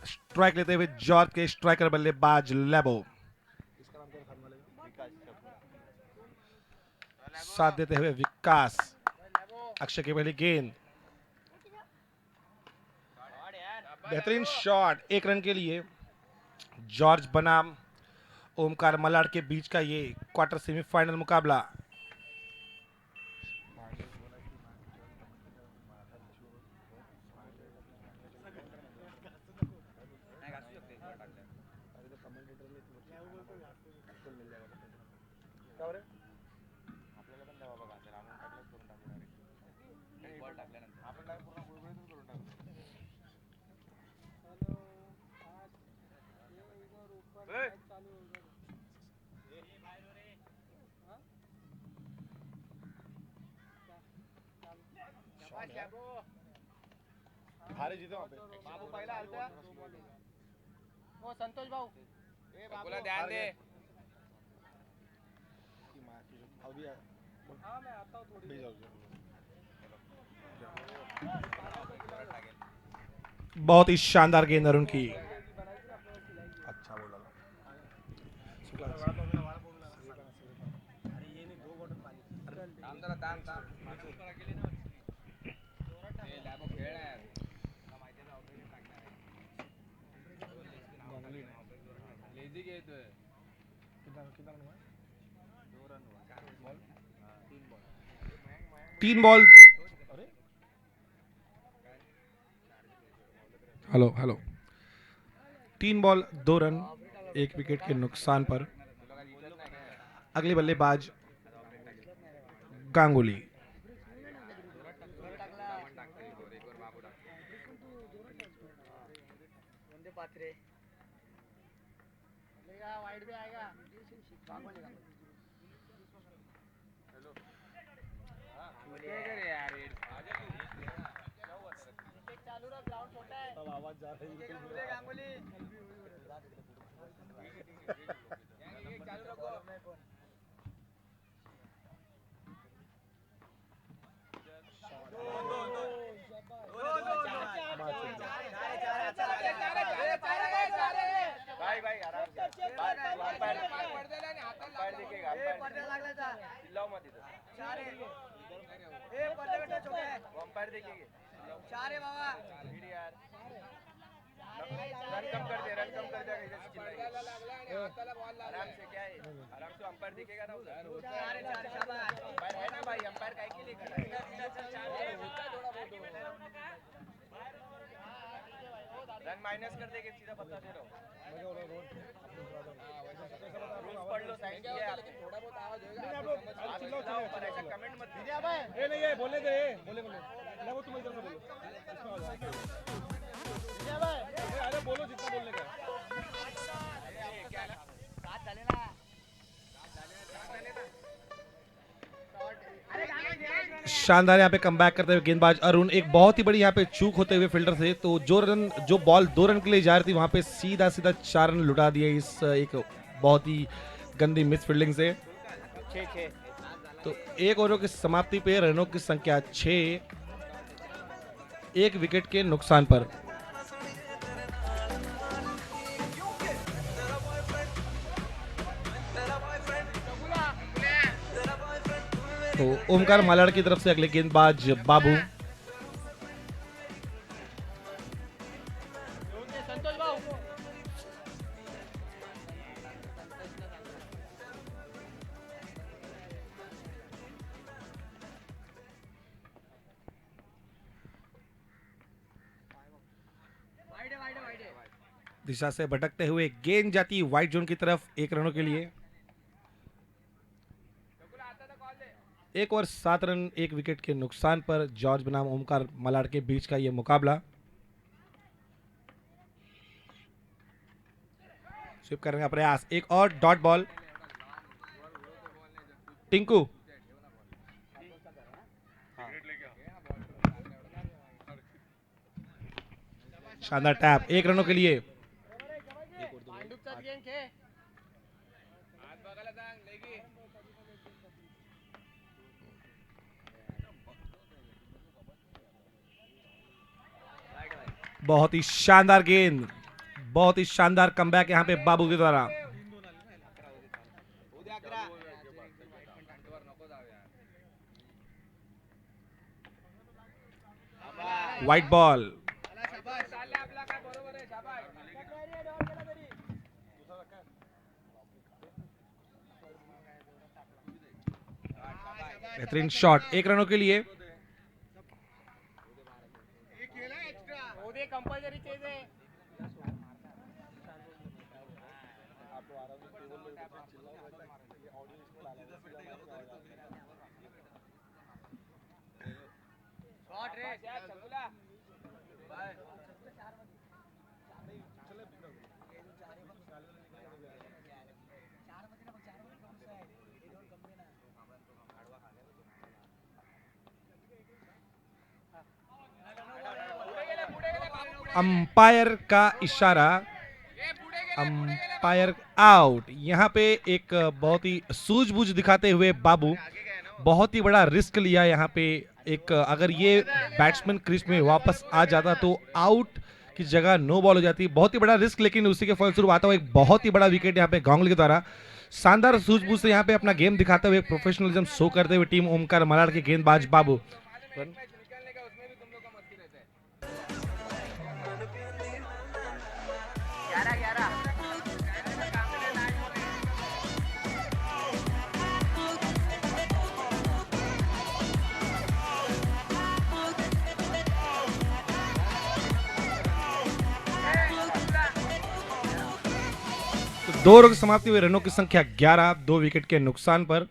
Strike लेते हुए George के स्ट्राइकर बल्लेबाज लेबो, साथ देते हुए विकास। अक्षय की पहली गेंद, बेहतरीन शॉट, 1 रन के लिए। जॉर्ज बनाम ओमकार मलाड के बीच का ये क्वार्टर सेमीफाइनल मुकाबला। बाबू पहिला आलता ओ संतोष भाऊ बोला ध्यान दे अभी हाँ मैं आता हूँ थोड़ी बहुत ही शानदार गेंद अरुण की। अच्छा बोला। तीन ball, hello hello, 3 ball 2 run, 1 wicket के नुकसान पर अगले बल्लेबाज गांगुली। वाइड भी आएगा चालू रहा ग्राउंड छोटा है सब आवाज जा रही है गांगुली चालू रखो भाई भाई आराम से अंपायर दिखेगा पर्दे लागला जा चिल्लाओ मत इधर चार है ए पर्दे बेटा छोटे है अंपायर देखेंगे चार है बाबा यार रन कम कर दे इधर से चिल्लाएंगे आराम से क्या है आराम से अंपायर दिखेगा ना उधर अंपायर है ना भाई अंपायर काहे के लिए खड़ा है रन माइनस कर देंगे सीधा बता दे रहा हूँ रूल्स पढ़ लो साइड किया है थोड़ा बहुत आवाज होगा पर ऐसा कमेंट मत दीजिए भाई ए नहीं है बोलने दे बोले ना वो तुम इधर से बोलो इसमें आवाज दीजिए भाई अरे बोलो जितना बोलने का क्या साथ चले ना शानदार यहाँ पे कमबैक करते हुए गेंदबाज अरुण, एक बहुत ही बड़ी यहाँ पे चूक होते हुए फील्डर से, तो जो बॉल 2 रन के लिए जा रही थी वहां पे सीधा 4 रन लुटा दिए इस एक बहुत ही गंदी मिस फील्डिंग से। तो 1 ओवर की समाप्ति पे रनों की संख्या 6, 1 विकेट के नुकसान पर। तो ओमकार मालाड की तरफ से अगले गेंदबाज बाबू। दिशा से भटकते हुए गेंद जाती वाइड जोन की तरफ, 1 रनों के लिए। 1 ओवर 7 रन, 1 विकेट के नुकसान पर जॉर्ज बनाम ओमकार मलाड के बीच का यह मुकाबला। स्वीप करने का प्रयास, एक और डॉट बॉल। टिंकू शानदार टैप, 1 रनों के लिए। बहुत ही शानदार गेंद, बहुत ही शानदार कमबैक यहाँ पे बाबू के द्वारा। व्हाइट बॉल, बेहतरीन शॉट, 1 रनों के लिए। अंपायर का इशारा, अंपायर आउट। यहाँ पे एक बहुत ही सूझबूझ दिखाते हुए बाबू, बहुत ही बड़ा रिस्क लिया यहाँ पे। एक अगर ये बैट्समैन क्रीज में वापस आ जाता तो आउट की जगह नो बॉल हो जाती। बहुत ही बड़ा रिस्क, लेकिन उसी के फलस्वरूप आता हुआ एक बहुत ही बड़ा विकेट यहाँ पे गांगुली के द्वारा। शानदार सूझबूझ से यहाँ पे अपना गेम दिखाते हुए, प्रोफेशनलिज्म शो करते हुए टीम ओमकार मलाड के गेंदबाज बाबू। दो ओवर की समाप्ति हुई, रनों की संख्या 11, 2 विकेट के नुकसान पर।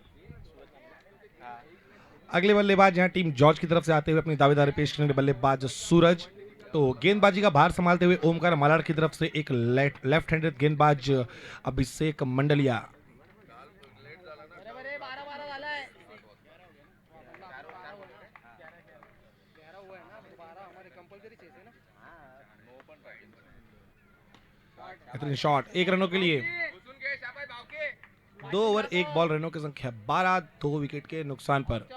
अगले बल्लेबाज यहाँ टीम जॉर्ज की तरफ से आते हुए अपनी दावेदारी पेश करने बल्लेबाज सूरज। तो गेंदबाजी का भार संभालते हुए ओमकार मलाड की तरफ से एक लेफ्ट हैंडेड गेंदबाज अभिषेक मंडलिया। शॉट, 1 रनों के लिए। 2 ओवर 1 बॉल, रनों की संख्या 12, 2 विकेट के नुकसान पर।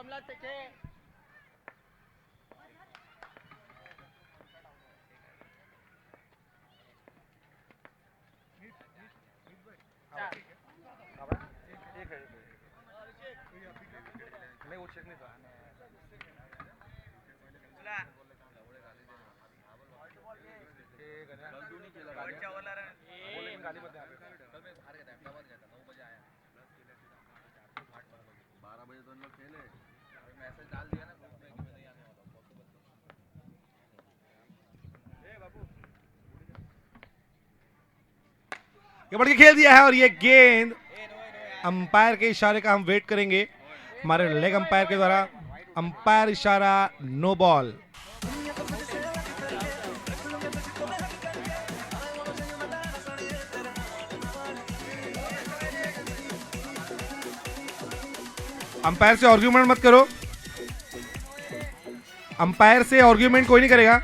ये बढ़ के खेल दिया है और ये गेंद अंपायर के इशारे का हम वेट करेंगे, हमारे लेग अंपायर के द्वारा। अंपायर इशारा नो बॉल। अंपायर से आर्ग्यूमेंट मत करो, अंपायर से आर्ग्यूमेंट कोई नहीं करेगा।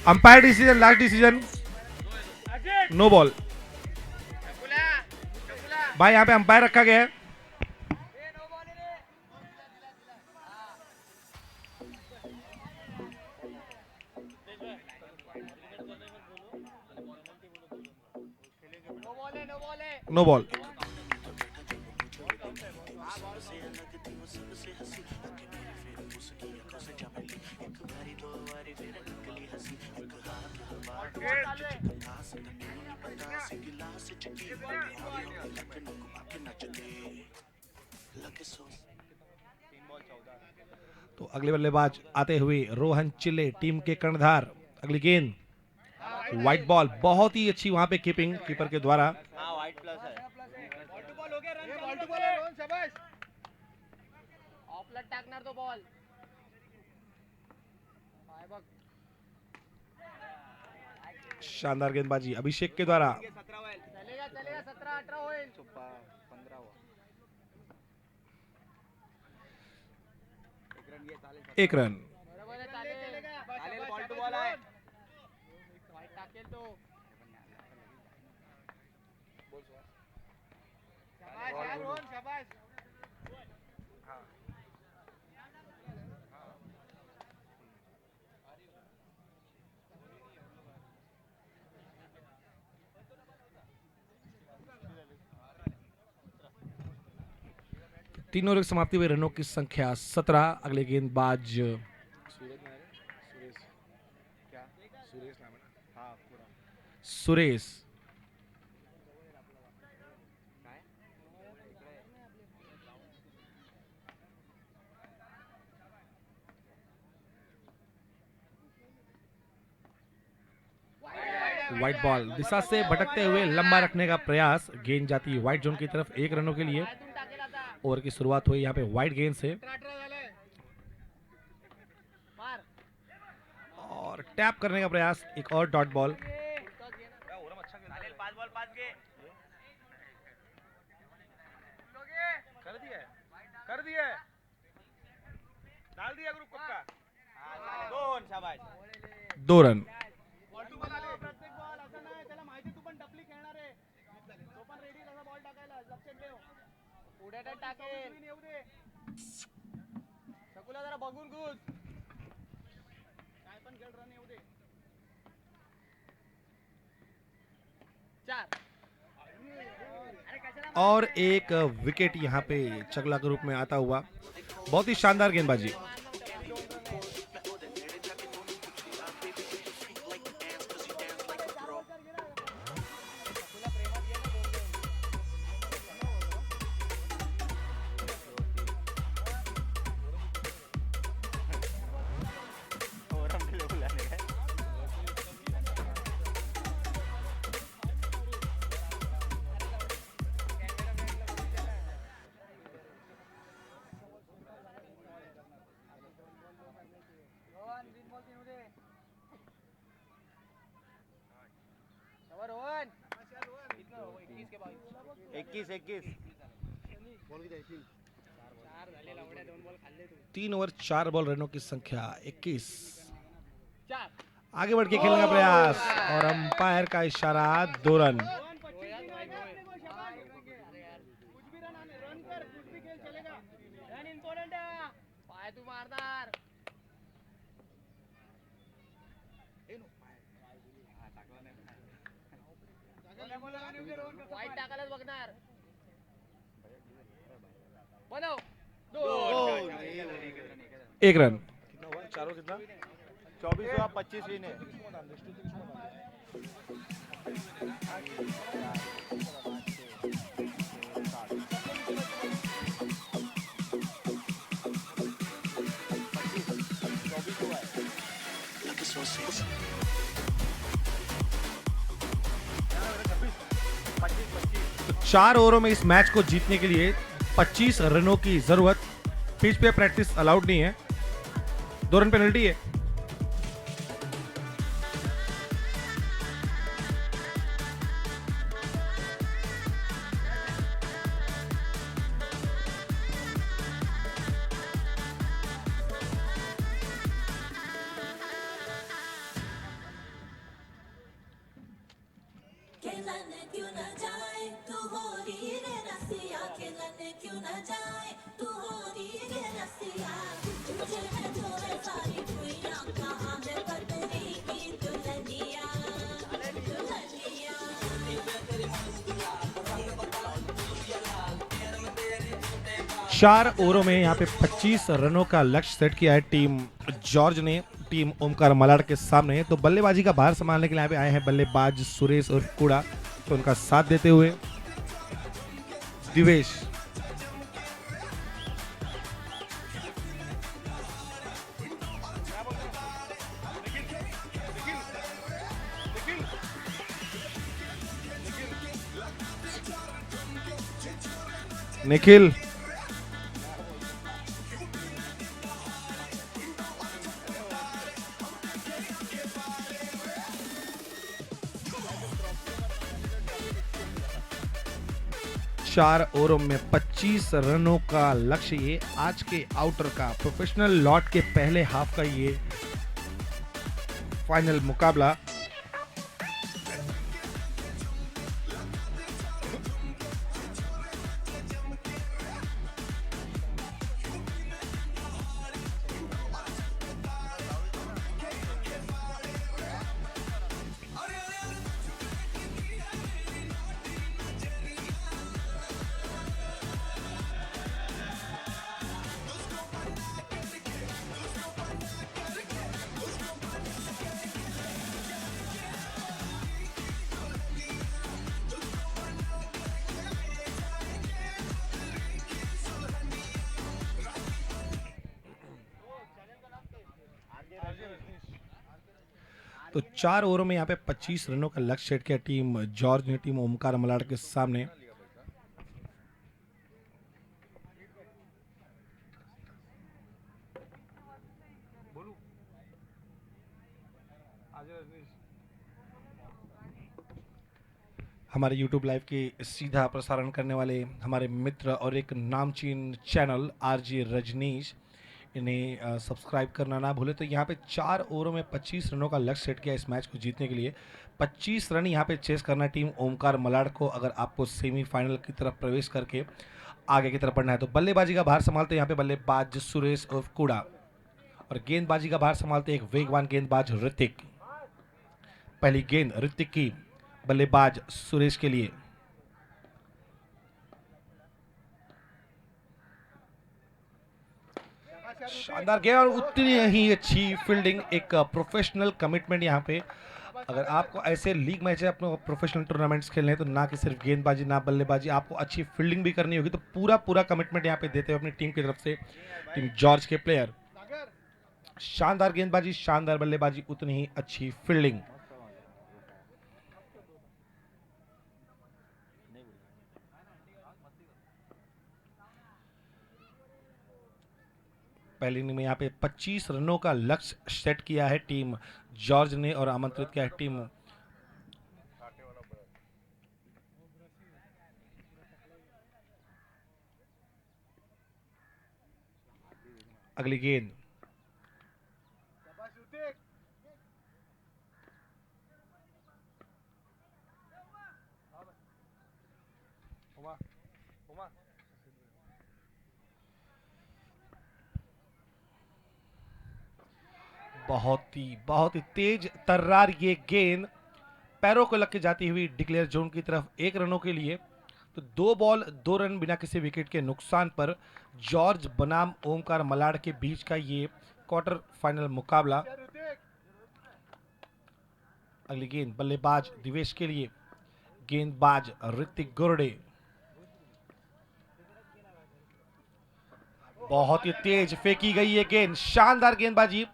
Umpire decision, last decision, no ball. भाई यहाँ पे अंपायर रखा गया है। No ball. तो अगले बल्लेबाज आते हुए रोहन चिल्ले, टीम के कर्णधार। अगली गेंद व्हाइट बॉल, बहुत ही अच्छी वहां पे कीपिंग कीपर के द्वारा। टाकणार तो बॉल शानदार गेंदबाजी अभिषेक के द्वारा। चलेगा चलेगा 17-18 होईल 15 हुआ 1 रन। बरोबर आहे चालेल बॉल टू बॉल आहे वाईट टाकेल तो शाबाश यार रोहन शाबाश तीन ओवर की समाप्ति हुई, रनों की संख्या 17। अगले गेंदबाज सुरेश। व्हाइट बॉल दिशा से भटकते हुए लंबा रखने का प्रयास, गेंद जाती है व्हाइट जोन की तरफ 1 रनों के लिए। ओवर की शुरुआत हुई यहाँ पे व्हाइट गेंद से और टैप करने का प्रयास, एक और डॉट बॉल। कर दिया डाल दिया ग्रुप का 2 रन। प्रत्येक बॉल असं नाही त्याला माहिती तू पण टपली खेळणार आहे तो पण रेडी तसा बॉल टाकायला लक्षात ठेव पुढे टाकेल येऊ दे शकुला जरा बघून घुस काय पण खेळ रन येऊ दे 4 और एक विकेट यहाँ पे चगला के रूप में आता हुआ। बहुत ही शानदार गेंदबाजी। रोहन 21 3 ओवर 4 बॉल, रनों की संख्या 21। आगे बढ़ के खेलने का प्रयास और अंपायर का इशारा, 2 रन। तू मारदार वाईट टाकायलाच बघणार बनव 1 रन। चारों कितना 24 हुआ 25 विन है तो 4 ओवरों में इस मैच को जीतने के लिए 25 रनों की जरूरत। पिच पे प्रैक्टिस अलाउड नहीं है, 2 रन पेनल्टी है। चार ओवरों में यहाँ पे 25 रनों का लक्ष्य सेट किया है टीम जॉर्ज ने, टीम ओमकार मलाड के सामने। तो बल्लेबाजी का भार संभालने के लिए यहाँ पे आए हैं बल्लेबाज सुरेश और कुड़ा, तो उनका साथ देते हुए दिवेश। निखिल 4 ओवरों में 25 रनों का लक्ष्य, ये आज के आउटर का प्रोफेशनल लॉट के पहले हाफ का ये फाइनल मुकाबला। तो 4 ओवरों में यहाँ पे 25 रनों का लक्ष्य सेट किया टीम जॉर्ज ने टीम ओमकार मलाड के सामने। हमारे YouTube लाइव के सीधा प्रसारण करने वाले हमारे मित्र और एक नामचीन चैनल आरजे रजनीश, इन्हें सब्सक्राइब करना ना भूले। तो यहाँ पे 4 ओवरों में 25 रनों का लक्ष्य सेट किया इस मैच को जीतने के लिए। 25 रन यहाँ पे चेस करना टीम ओमकार मलाड को, अगर आपको सेमीफाइनल की तरफ प्रवेश करके आगे की तरफ बढ़ना है। तो बल्लेबाजी का भार संभालते यहाँ पे बल्लेबाज सुरेश उर्फ कूड़ा, और गेंदबाजी का भार संभालते एक वेगवान गेंदबाज ऋतिक। पहली गेंद ऋतिक की, बल्लेबाज सुरेश के लिए। शानदार गेंद और उतनी ही अच्छी फील्डिंग, एक प्रोफेशनल कमिटमेंट यहाँ पे। अगर आपको ऐसे लीग मैच अपने प्रोफेशनल टूर्नामेंट्स खेलने हैं तो ना कि सिर्फ गेंदबाजी ना बल्लेबाजी, आपको अच्छी फील्डिंग भी करनी होगी। तो पूरा कमिटमेंट यहाँ पे देते हुए अपनी टीम की तरफ से टीम जॉर्ज के प्लेयर। शानदार गेंदबाजी, शानदार बल्लेबाजी, उतनी ही अच्छी फील्डिंग। पहली इनिंग में यहाँ पे 25 रनों का लक्ष्य सेट किया है टीम जॉर्ज ने और आमंत्रित किया है टीम अगली गेंद। बहुत ही तेज तर्रार ये गेंद पैरों को लग के जाती हुई डिक्लेयर जोन की तरफ 1 रनों के लिए। तो 2 बॉल 2 रन बिना किसी विकेट के नुकसान पर जॉर्ज बनाम ओमकार मलाड के बीच का ये क्वार्टर फाइनल मुकाबला। अगली गेंद बल्लेबाज दिवेश के लिए, गेंदबाज ऋतिक गुरडे। बहुत ही तेज फेंकी गई ये गेंद, शानदार गेंदबाजी,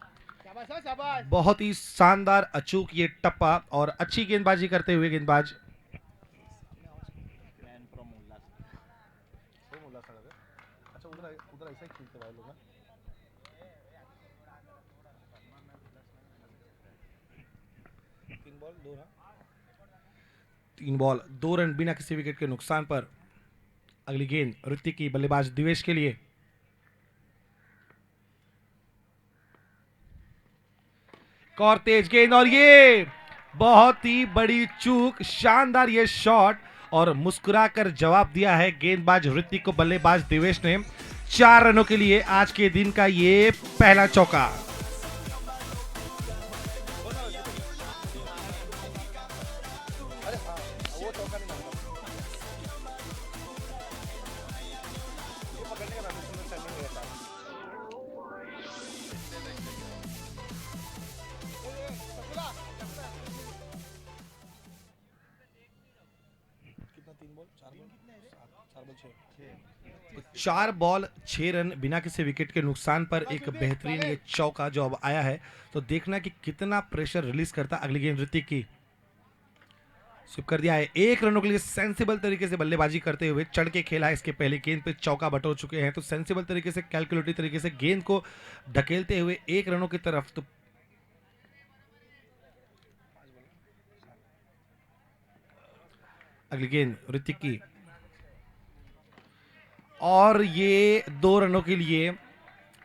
बहुत ही शानदार अचूक ये टप्पा और अच्छी गेंदबाजी करते हुए गेंदबाज। तीन बॉल 2 रन बिना किसी विकेट के नुकसान पर। अगली गेंद ऋतिक की, बल्लेबाज दिवेश के लिए। और तेज गेंद और ये बहुत ही बड़ी चूक, शानदार ये शॉट और मुस्कुराकर जवाब दिया है गेंदबाज ऋतिक को बल्लेबाज दिवेश ने। 4 रनों के लिए आज के दिन का ये पहला चौका। चार बॉल 6 रन बिना किसी विकेट के नुकसान पर एक बेहतरीन ये चौका जो अब आया है, तो देखना कि कितना प्रेशर रिलीज करता। अगली गेंद ऋतिक की, स्विप कर दिया है 1 रनों के लिए। सेंसिबल तरीके से बल्लेबाजी करते हुए चढ़ के खेला है, इसके पहले गेंद पे चौका बटोर चुके हैं। तो सेंसिबल तरीके से, कैलकुलेटिव तरीके से गेंद को ढकेलते हुए 1 रनों की तरफ। तो अगली गेंद ऋतिक की, और ये 2 रनों के लिए।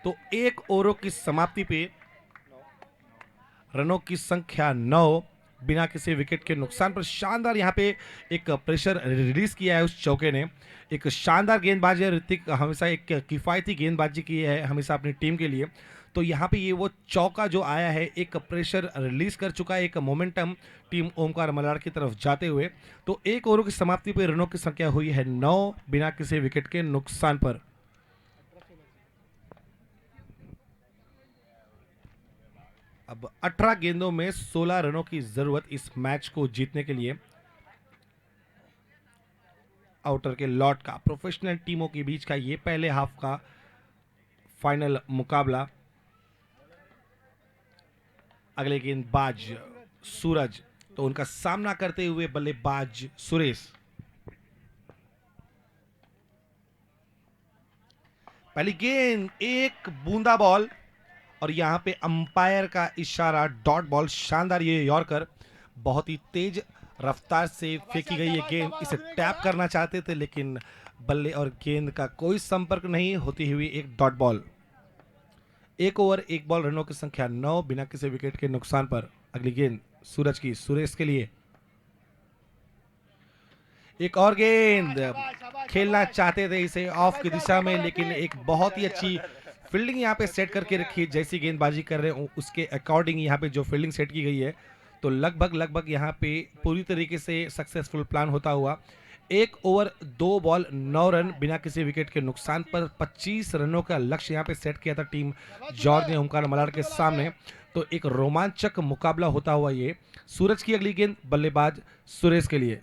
तो 1 ओवरों की समाप्ति पे रनों की संख्या 9, बिना किसी विकेट के नुकसान पर। शानदार यहाँ पे एक प्रेशर रिलीज किया है उस चौके ने। एक शानदार गेंदबाजी है ऋतिक, हमेशा एक किफायती गेंदबाजी की है हमेशा अपनी टीम के लिए। तो यहाँ पे ये वो चौका जो आया है, एक प्रेशर रिलीज कर चुका है, एक मोमेंटम टीम ओमकार मलाड की तरफ जाते हुए। तो 1 ओवरों की समाप्ति पर रनों की संख्या हुई है 9, बिना किसी विकेट के नुकसान पर। अब 18 गेंदों में 16 रनों की जरूरत इस मैच को जीतने के लिए। आउटर के लॉट का प्रोफेशनल टीमों के बीच का ये पहले हाफ का फाइनल मुकाबला। अगले गेंदबाज सूरज, तो उनका सामना करते हुए बल्लेबाज सुरेश। पहली गेंद एक बूंदा बॉल और यहां पे अंपायर का इशारा डॉट बॉल। शानदार ये यॉर्कर, बहुत ही तेज रफ्तार से फेंकी गई ये गेंद। इसे टैप करना चाहते थे लेकिन बल्ले और गेंद का कोई संपर्क नहीं होती हुई एक डॉट बॉल। 1 ओवर 1 बॉल, रनों की संख्या 9, बिना किसी विकेट के नुकसान पर। अगली गेंद सूरज की, सुरेश के लिए। एक और गेंद, खेलना चाहते थे इसे ऑफ की दिशा में लेकिन एक बहुत ही अच्छी फील्डिंग यहाँ पे सेट करके रखी। जैसी गेंदबाजी कर रहे हो उसके अकॉर्डिंग यहाँ पे जो फील्डिंग सेट की गई है, तो लगभग यहाँ पे पूरी तरीके से सक्सेसफुल प्लान होता हुआ। 1 ओवर 2 बॉल 9 रन, बिना किसी विकेट के नुकसान पर। 25 रनों का लक्ष्य यहाँ पे सेट किया था टीम जॉर्ज ने ओमकार मलाड के सामने। तो एक रोमांचक मुकाबला होता हुआ ये। सूरज की अगली गेंद, बल्लेबाज सुरेश के लिए।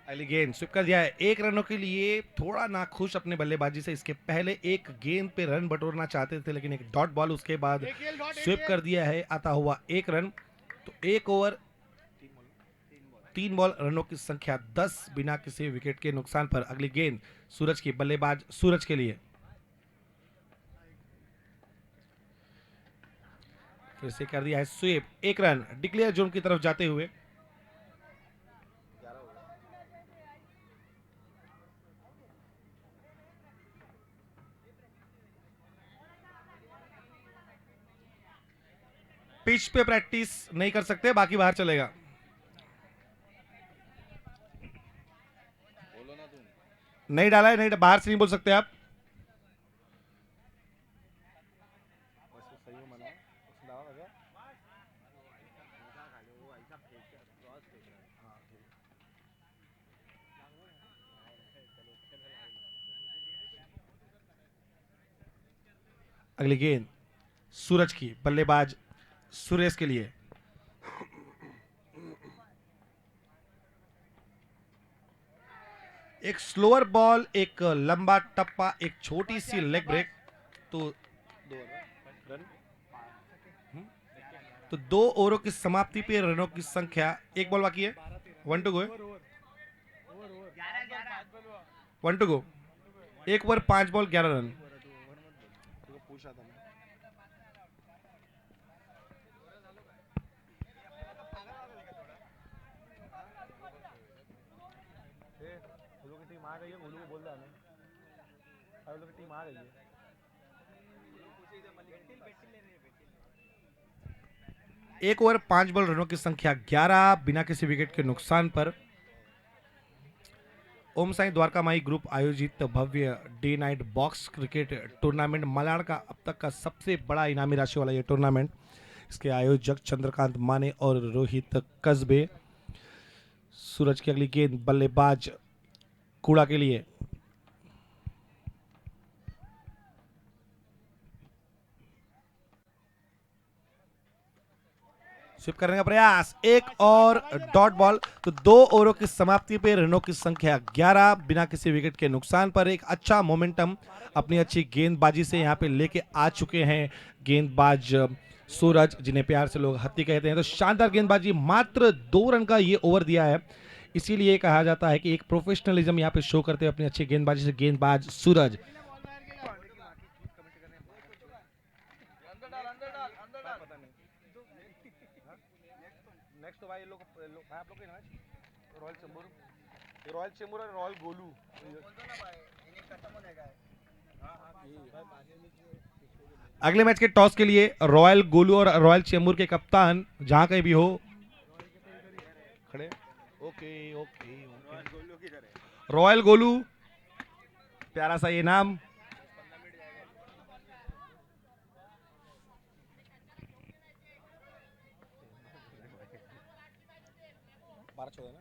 अगली गेंद स्विप कर दिया है 1 रनों के लिए। थोड़ा नाखुश अपने बल्लेबाजी से, इसके पहले एक गेंद पे रन बटोरना चाहते थे लेकिन एक डॉट बॉल उसके बाद स्विप कर दिया है, आता हुआ 1 रन। तो 1 ओवर 3 बॉल, रनों की संख्या 10, बिना किसी विकेट के नुकसान पर। अगली गेंद सूरज की, बल्लेबाज सूरज के लिए। फिर से कर दिया है स्वीप, 1 रन डिक्लेयर जोन की तरफ जाते हुए। पिच पे प्रैक्टिस नहीं कर सकते, बाकी बाहर चलेगा। नहीं डाला है, नहीं, बाहर से नहीं बोल सकते आप। अगली गेंद सूरज की, बल्लेबाज सुरेश के लिए। एक स्लोअर बॉल, एक लंबा टप्पा, एक छोटी सी लेग ब्रेक। तो 2 ओवरों की समाप्ति पे रनों की संख्या, 1 बॉल बाकी है, 1 to go, 1 to go. 1 over 5 ball 11 run. एक ओवर 5 बॉल, रनों की संख्या 11, बिना किसी विकेट के नुकसान पर। ओम साई द्वारका माई ग्रुप आयोजित भव्य day night box cricket tournament Malad का अब तक का सबसे बड़ा इनामी राशि वाला यह टूर्नामेंट। इसके आयोजक चंद्रकांत माने और रोहित कस्बे। सूरज की अगली गेंद, बल्लेबाज कूड़ा के लिए। स्विप करने का प्रयास, 1 और डॉट बॉल। तो 2 ओवरों की समाप्ति पे रनों की संख्या 11, बिना किसी विकेट के नुकसान पर। एक अच्छा मोमेंटम अपनी अच्छी गेंदबाजी से यहाँ पे लेके आ चुके हैं गेंदबाज सूरज, जिन्हें प्यार से लोग हत्ती कहते हैं। तो शानदार गेंदबाजी, मात्र 2 रन का ये ओवर दिया है, इसीलिए कहा जाता है कि एक प्रोफेशनलिज्म यहाँ पे शो करते हैं अपनी अच्छी गेंदबाजी से गेंदबाज सूरज। नेक्स्ट तो भाई लोग आप लोग के ना रॉयल चेंबूर और रॉयल गोलू अगले मैच के टॉस के लिए रॉयल गोलू और रॉयल चेंबूर के कप्तान जहां कहीं भी हो खड़े। ओके ओके रॉयल गोलू, प्यारा सा ये नाम। बारह चौदह ना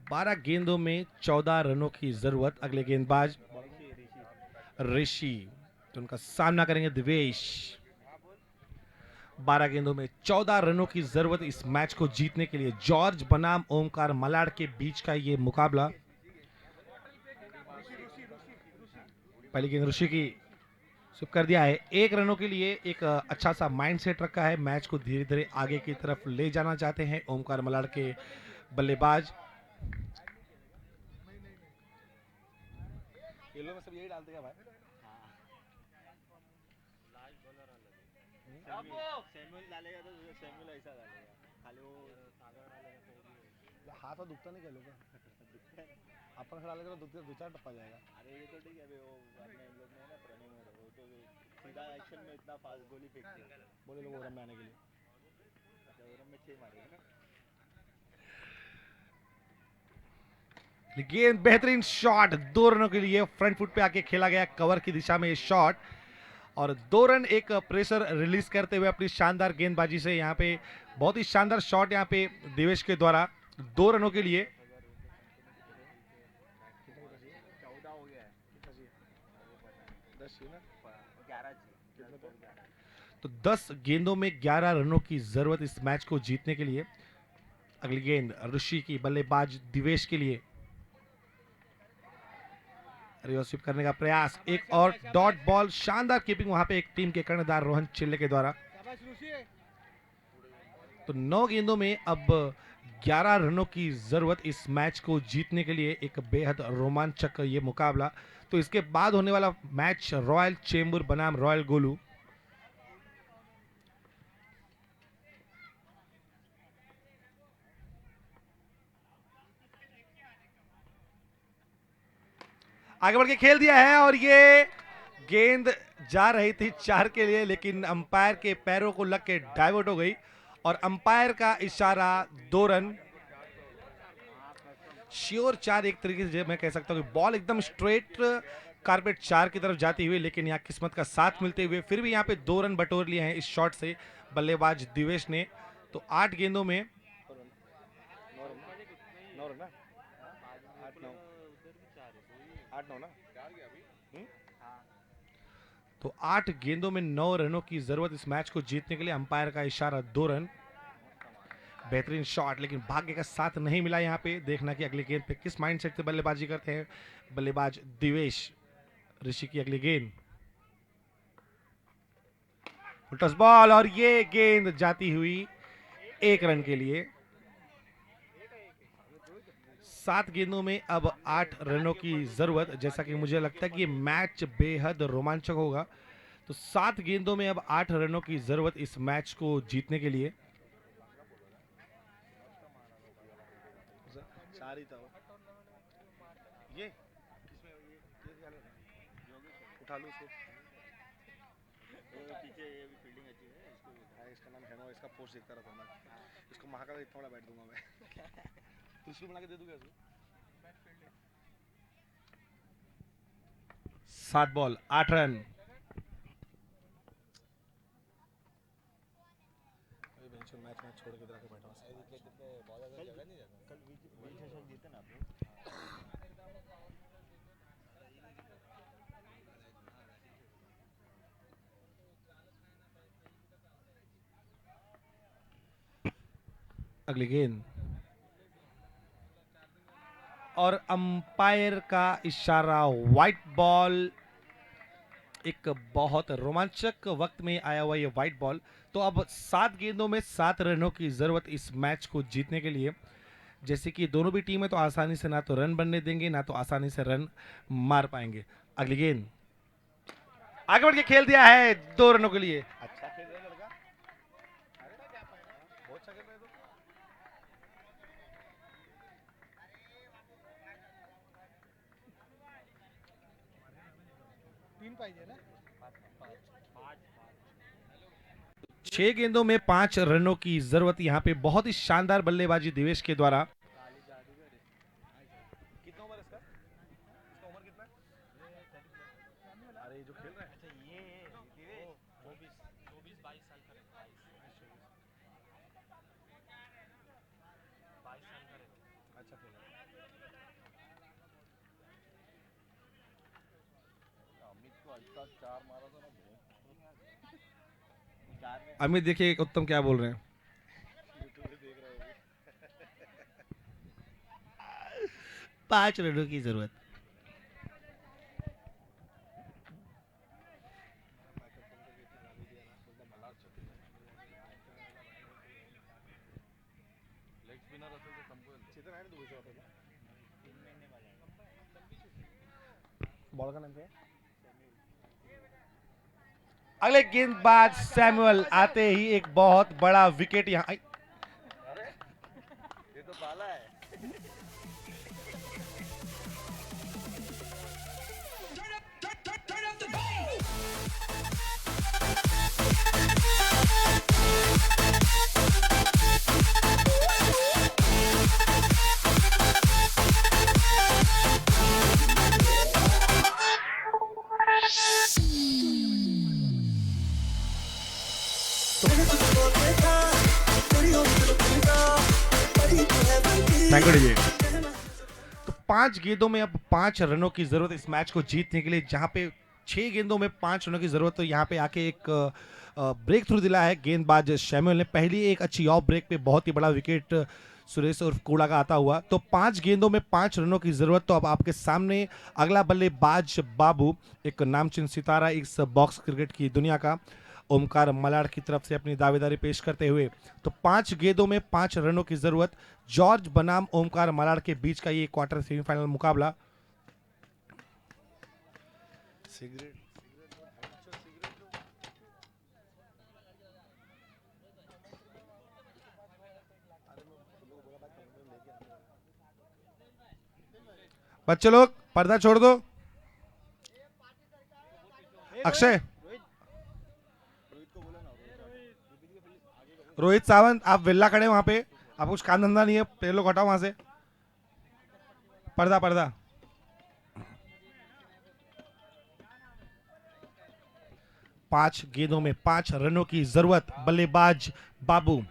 12 गेंदों में 14 रनों की जरूरत। अगले गेंदबाज ऋषि, तो उनका सामना करेंगे दिवेश। 12 गेंदों में 14 रनों की जरूरत इस मैच को जीतने के लिए। जॉर्ज बनाम ओमकार मलाड के बीच का ये मुकाबला। पहली गेंद ऋषि की, स्विप कर दिया है। 1 रनों के लिए एक अच्छा सा माइंडसेट रखा है, मैच को धीरे धीरे आगे की तरफ ले जाना चाहते हैं ओमकार मलाड के बल्लेबाज। येलो में सब यही डालते हैं भाई। सैमुअल डालेगा तो सैमुअल ऐसा डालेगा, खाली वो हाथ और दुखता नहीं क्या लोग अपन खड़ा लेकर तो 2-4 टप्पा जाएगा। अरे ये तो ठीक है, अभी वो अपने लोग में ना प्रणय में वो तो सीधा एक्शन में इतना फास्ट गोली फेंकते हैं, बोले लोग ओरम में आने के लिए। ओरम में 6 मारे ना। गेंद, बेहतरीन शॉट, 2 रनों के लिए फ्रंट फुट पे आके खेला गया, कवर की दिशा में ये शॉट, और 2 रन एक प्रेशर रिलीज करते हुए अपनी शानदार गेंदबाजी से। यहाँ पे बहुत ही शानदार शॉट यहाँ पे दिवेश के द्वारा 2 रनों के लिए। 14 हो गया है, 10 ना 11 तो 10 गेंदों में 11 रनों की जरूरत इस मैच को जीतने के लिए। अगली गेंद ऋषि की, बल्लेबाज दिवेश के लिए। रिवर्स स्वीप करने का प्रयास, एक और डॉट बॉल, शानदार कीपिंग वहां पे एक टीम के कर्णधार रोहन चिल्ले के द्वारा। तो 9 गेंदों में अब 11 रनों की जरूरत इस मैच को जीतने के लिए। एक बेहद रोमांचक ये मुकाबला। तो इसके बाद होने वाला मैच रॉयल चेंबूर बनाम रॉयल गोलू। आगे बढ़ के खेल दिया है और ये गेंद जा रही थी 4 के लिए, लेकिन अंपायर के पैरों को लग के डाइवर्ट हो गई और अंपायर का इशारा 2 रन। श्योर 4 एक तरीके से मैं कह सकता हूं कि बॉल एकदम स्ट्रेट कारपेट 4 की तरफ जाती हुई, लेकिन यहाँ किस्मत का साथ मिलते हुए फिर भी यहाँ पे 2 रन बटोर लिए हैं इस शॉट से बल्लेबाज दिवेश ने। तो 8 गेंदों में 8-9 ना। तो 8 गेंदों में 9 रनों की जरूरत इस मैच को जीतने के लिए। अंपायर का इशारा 2 रन। बेहतरीन शॉट, लेकिन भाग्य का साथ नहीं मिला। यहाँ पे देखना कि अगली गेंद पे किस माइंडसेट से बल्लेबाजी करते हैं बल्लेबाज दिवेश। ऋषि की अगली गेंद, टस बॉल, और ये गेंद जाती हुई 1 रन के लिए। 7 गेंदों में अब 8 रनों की जरूरत। जैसा कि मुझे लगता है कि ये मैच बेहद रोमांचक होगा। तो 7 गेंदों में अब 8 रनों की जरूरत इस मैच को जीतने के लिए। चार ही था वो। ये उठा लो उसको। पीछे ये भी फील्डिंग अच्छी है इसको। इसका नाम है, इसका पोस्ट देखता रहता हूं मैं। इसको महाकाल इतना बड़ा बैठ दूंगा मैं। त्रिशूल बना के दे दूंगा इसको। 7 बॉल 8 रन। मैच छोड़ के बैठा हूं। कल सेशन जीते ना आप लोग। अगली गेंद, और अंपायर का इशारा व्हाइट बॉल। एक बहुत रोमांचक वक्त में आया हुआ ये वाइट बॉल। तो अब 7 गेंदों में 7 रनों की जरूरत इस मैच को जीतने के लिए। जैसे कि दोनों भी टीमें तो आसानी से ना तो रन बनने देंगे, ना तो आसानी से रन मार पाएंगे। अगली गेंद आगे बढ़ के खेल दिया है 2 रनों के लिए। अच्छा खेल रहा है लड़का, बहुत अच्छा खेल रहा है तो। तीन पाहिजे ना, 6 गेंदों में 5 रनों की जरूरत। यहाँ पे बहुत ही शानदार बल्लेबाजी दिवेश के द्वारा। कितना उम्र है इसका? इसका उम्र कितना है? अरे जो खेल रहा है, अच्छा ये 24 22 साल का है। 22 साल का है। अच्छा खेल रहा है। अमित को आज तक 4 मारा था ना, अमित देखिए उत्तम क्या बोल रहे हैं। यूट्यूब पे देख रहा है 5 रनों की जरूरत। लेग स्पिनर असेल तर संपवेल. चित्र आहे ना तू विषय होता. बॉल का नाम क्या है? अगले गेंदबाज सैमुअल आते ही एक बहुत बड़ा विकेट यहाँ। ये तो बाला है. जी। तो 5 गेंदों में अब 5 रनों की जरूरत इस मैच को जीतने के लिए, जहां पे 6 गेंदों में 5 रनों की जरूरत। तो यहाँ पे आके एक ब्रेक थ्रू दिला है गेंदबाज शैमुअल ने। पहली एक अच्छी ऑफ ब्रेक पे बहुत ही बड़ा विकेट सुरेश उर्फ कूड़ा का आता हुआ। तो 5 गेंदों में 5 रनों की जरूरत। तो अब आपके सामने अगला बल्लेबाज बाबू, एक नामचीन सितारा इस बॉक्स क्रिकेट की दुनिया का, ओमकार मलाड की तरफ से अपनी दावेदारी पेश करते हुए। तो 5 गेंदों में 5 रनों की जरूरत। जॉर्ज बनाम ओमकार मलाड के बीच का ये क्वार्टर सेमीफाइनल मुकाबला। सिगरेट बच्चे लोग पर्दा छोड़ दो। अक्षय, रोहित सावंत, आप विल्ला खड़े वहां पे, आप कुछ काम धंधा नहीं है, पेड़ लोग हटाओ वहां से। पर्दा पर्दा। पांच गेंदों में 5 रनों की जरूरत। बल्लेबाज बाबू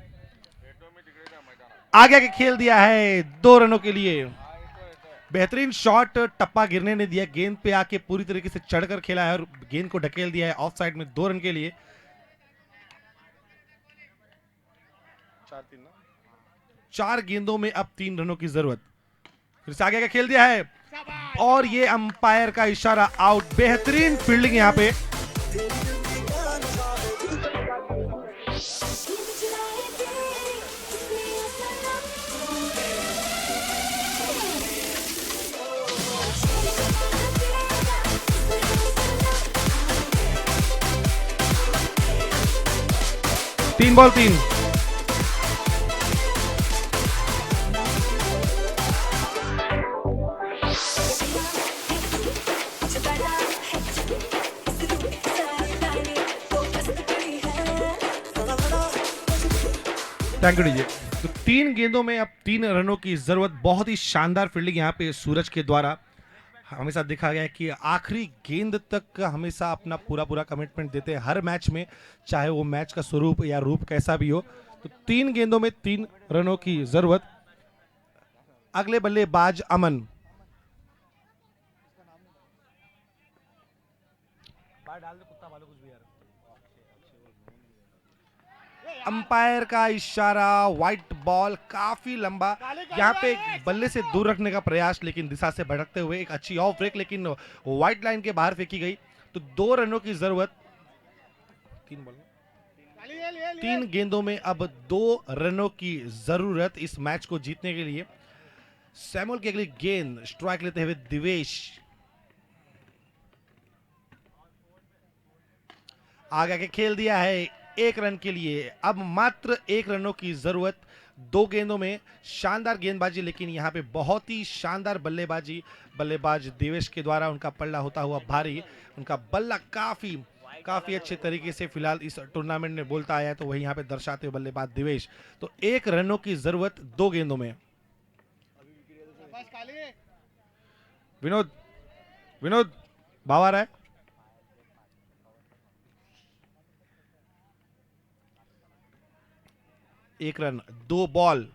आगे के खेल दिया है 2 रनों के लिए। बेहतरीन शॉट, टप्पा गिरने ने दिया, गेंद पे आके पूरी तरीके से चढ़कर खेला है और गेंद को ढकेल दिया है ऑफ साइड में 2 रन के लिए। 4 गेंदों में अब 3 रनों की जरूरत। फिर से आगे का खेल दिया है और ये अंपायर का इशारा आउट। बेहतरीन फील्डिंग यहाँ पे। तीन बॉल 3। Thank you DJ. तो 3 गेंदों में अब 3 रनों की जरूरत। बहुत ही शानदार फील्डिंग यहाँ पे सूरज के द्वारा। हमेशा देखा गया है कि आखिरी गेंद तक हमेशा अपना पूरा कमिटमेंट देते हैं हर मैच में, चाहे वो मैच का स्वरूप या रूप कैसा भी हो। तो 3 गेंदों में 3 रनों की जरूरत। अगले बल्लेबाज अमन। अंपायर का इशारा, व्हाइट बॉल काफी लंबा, यहाँ पे बल्ले से दूर रखने का प्रयास, लेकिन दिशा से भटकते हुए एक अच्छी ऑफ ब्रेक, लेकिन व्हाइट लाइन के बाहर फेंकी गई। तो 2 रनों की जरूरत, 3 गेंदों में अब 2 रनों की जरूरत इस मैच को जीतने के लिए। सैमुअल की अगली गेंद, स्ट्राइक लेते हुए दिवेश आगे के खेल दिया है 1 रन के लिए। अब मात्र 1 रनों की जरूरत 2 गेंदों में। शानदार गेंदबाजी, लेकिन यहां पे बहुत ही शानदार बल्लेबाजी, बल्लेबाज देवेश के द्वारा उनका पल्ला होता हुआ भारी। उनका बल्ला काफी अच्छे तरीके से फिलहाल इस टूर्नामेंट में बोलता आया है, तो वही यहां पे दर्शाते हुए बल्लेबाज देवेश। तो 1 रनों की जरूरत 2 गेंदों में। विनोद भाव आ रहा है। एक रन 2 बॉल।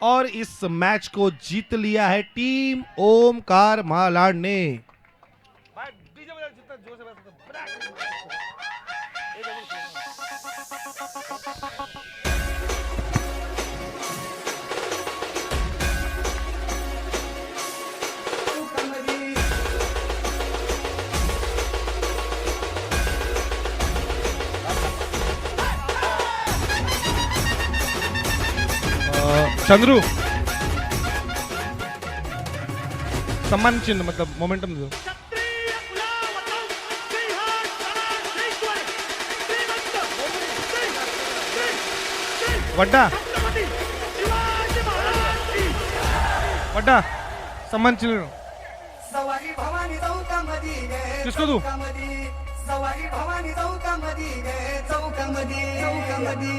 और इस मैच को जीत लिया है टीम ओमकार मालाड ने। भाई डीजे बजा, जितना जोर से बजा सकते चंद्रू, सम्मान चिन्ह मतलब मोमेंटम दो। वड्डा वड्डा सम्मान चिन्ह किसको दू? सवारी भवानी चौकामध्ये चौकामध्ये चौकामध्ये